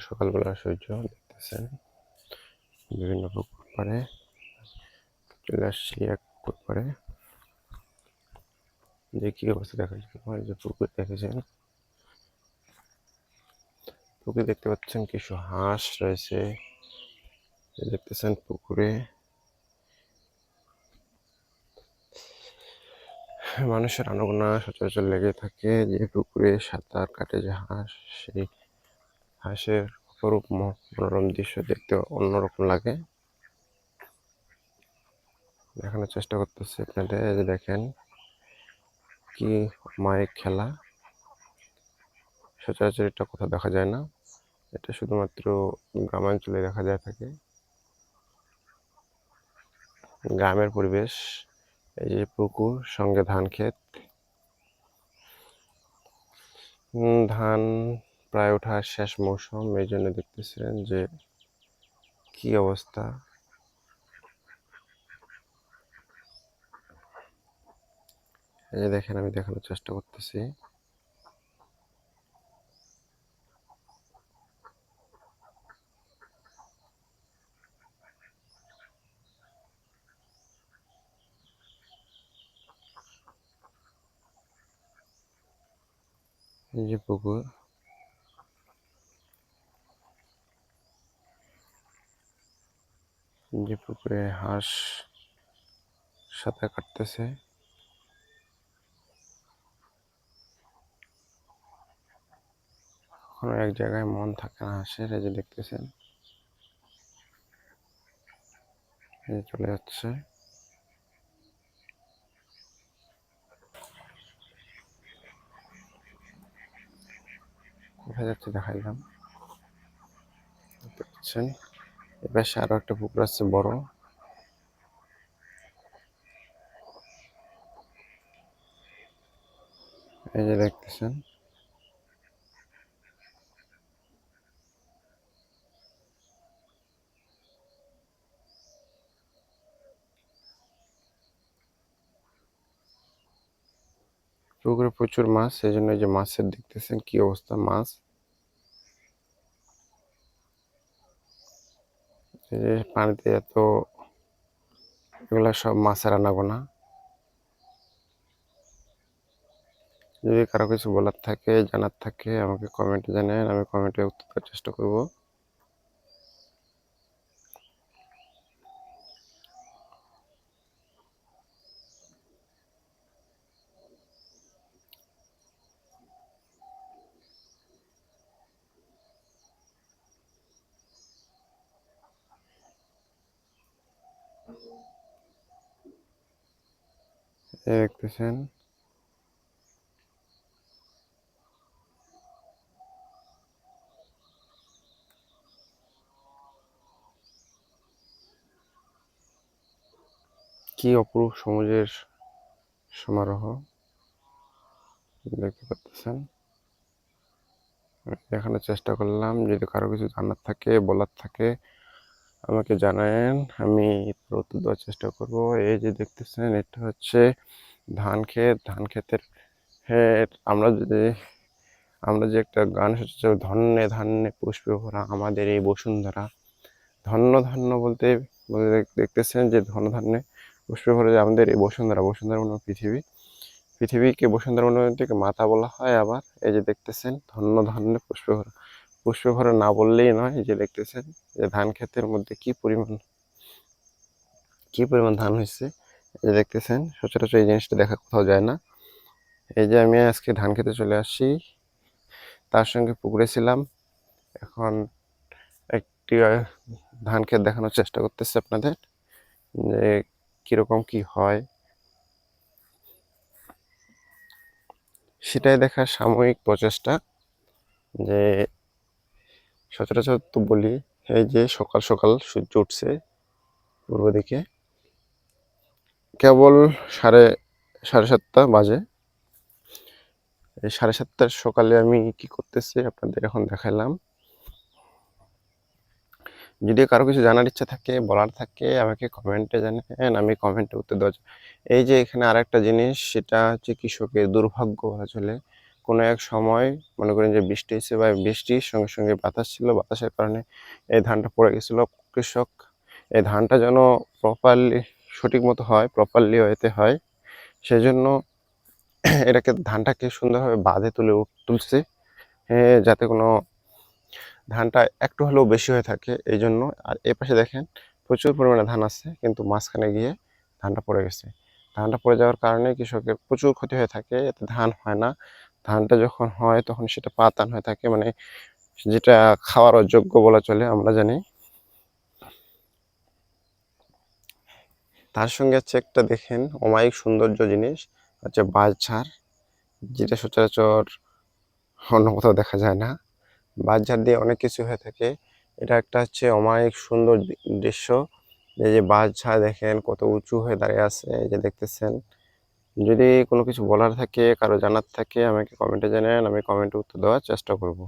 সকালবেলা সূর্য দেখতেছেন বিভিন্ন পুকুর পাড়ে চলে আসছি এক পুকুর পাড়ে। যে কি অবস্থা দেখা যায়, যে পুকুর দেখেছেন, পুকুরে দেখতে পাচ্ছেন কিছু হাঁস রয়েছে। দেখতেছেন পুকুরে মানুষের আনাগোনা সচরাচর লেগে থাকে। যে পুকুরে সাঁতার কাটে যে হাঁস, সেই হাঁসের অপরূপ মনোরম দৃশ্য দেখতে অন্যরকম লাগে। দেখানোর চেষ্টা করতেছি আপনাদের। এই যে দেখেন কি অমায়িক খেলা, সচরাচর এটা কোথাও দেখা যায় না। এটা শুধুমাত্র গ্রামাঞ্চলে দেখা যায় থাকে। গ্রামের পরিবেশ, এই যে পুকুর সঙ্গে ধান ক্ষেত। ধান প্রায় ওঠার শেষ মৌসুম, এই জন্য দেখতেছিলেন যে কি অবস্থা। এই যে দেখেন, আমি দেখানোর চেষ্টা করতেছি। এই যে পুকুর, যে পুকুরে হাঁস সাঁতার কাটতেছে। কোনো এক জায়গায় মন থাকে না হাঁসের। এই যে দেখতেছেন, এই যে চলে যাচ্ছে। কোথায় যাচ্ছে দেখাইলাম, দেখতে পাচ্ছেন। এবার আরো একটা পুকুর আছে বড়। এই যে দেখতেছেন, পুকুরে প্রচুর মাছ। সেই জন্য এই যে মাছের দেখতেছেন কি অবস্থা। মাছ, এই যে পানিতে এত, এগুলা সব মাছের আনাগোনা। যদি কারো কিছু বলার থাকে, জানার থাকে, আমাকে কমেন্টে জানান, আমি কমেন্টে উত্তর দেওয়ার চেষ্টা করব। এই দেখতেছেন, কি অপরূপ সমাজের সমারোহ দেখতে পাচ্ছেন। দেখানোর চেষ্টা করলাম। যদি কারো কিছু জানার থাকে, বলার থাকে, আমাকে জানায়েন, আমি উত্তর দেওয়ার চেষ্টা করব। এই যে দেখতেছেন, এটা হচ্ছে ধান ক্ষেত। ধান ক্ষেতের আমরা যে একটা গান হচ্ছে, ধন্যে ধান্যে পুষ্পে ভরা আমাদের এই বসুন্ধরা। ধন্য ধন্য বলতে দেখতেছেন যে ধন্য ধান্যে পুষ্পে ভরা যে আমাদের এই বসুন্ধরা। বসুন্ধরা মানে পৃথিবীকে বসুন্ধরা মানে থেকে মাতা বলা হয়। আবার এই যে দেখতেছেন, ধন্য ধান্যে পুষ্পে ভরা। পুষ্পে ভরা না বললেই নয়। এই যে দেখতেছেন যে ধান ক্ষেতের মধ্যে কি পরিমাণ ধান হয়েছে। এই যে দেখতেছেন, সচরাচর এই জিনিসটা দেখা কোথাও যায় না। এই যে আমি আজকে ধান খেতে চলে আসছি, তার সঙ্গে পুকুরে ছিলাম। এখন একটি ধান ক্ষেত দেখানোর চেষ্টা করতেছি আপনাদের, যে কিরকম কি হয় সেটাই দেখার সাময়িক প্রচেষ্টা। যে সচরাচর তো বলি, এই যে সকাল সকাল সূর্য উঠছে পূর্ব দিকে, কেবল সাড়ে 7:30 বাজে। এই 7:30 সকালে আমি কি করতেছি আপনাদের এখন দেখালাম। যদি কারো কিছু জানার ইচ্ছা থাকে, বলার থাকে, আমাকে কমেন্টে জানান, আমি কমেন্টে উত্তর দেওয়া। এই যে এখানে আর একটা জিনিস, সেটা হচ্ছে কৃষকের দুর্ভাগ্য বলা চলে। কোনো এক সময় মনে করেন যে বৃষ্টি হয়েছে বা বৃষ্টির সঙ্গে সঙ্গে বাতাস ছিল, বাতাসের কারণে এই ধানটা পড়ে গেছিল। কৃষক এই ধানটা যেন প্রপারলি সঠিক মতো হয়, প্রপারলি হইতে হয়, সেজন্য এটাকে ধানটাকে সুন্দরভাবে বাঁধে তুলছে, যাতে কোনো ধানটা একটু হলেও বেশি হয়ে থাকে এই জন্য। আর এ পাশে দেখেন প্রচুর পরিমাণে ধান আছে, কিন্তু মাঝখানে গিয়ে ধানটা পড়ে গেছে। ধানটা পড়ে যাওয়ার কারণে কৃষকের প্রচুর ক্ষতি হয়ে থাকে, এতে ধান হয় না। ধানটা যখন হয় তখন সেটা পাতান হয়ে থাকে, মানে যেটা খাওয়ার অযোগ্য বলা চলে, আমরা জানি। তার সঙ্গে হচ্ছে একটা দেখেন অমায়িক সৌন্দর্য জিনিস হচ্ছে বাঁশঝাড়, যেটা সচরাচর অন্য কোথাও দেখা যায় না। বাঁশঝাড় দিয়ে অনেক কিছু হয়ে থাকে। এটা একটা হচ্ছে অমায়িক সুন্দর দৃশ্য। এই যে বাঁশঝাড় দেখেন কত উঁচু হয়ে দাঁড়িয়ে আছে, এই যে দেখতেছেন। যদি কোনো কিছু বলার থাকে, কারো জানার থাকে, আমাকে কমেন্টে জানান, আমি কমেন্টে উত্তর দেওয়ার চেষ্টা করব।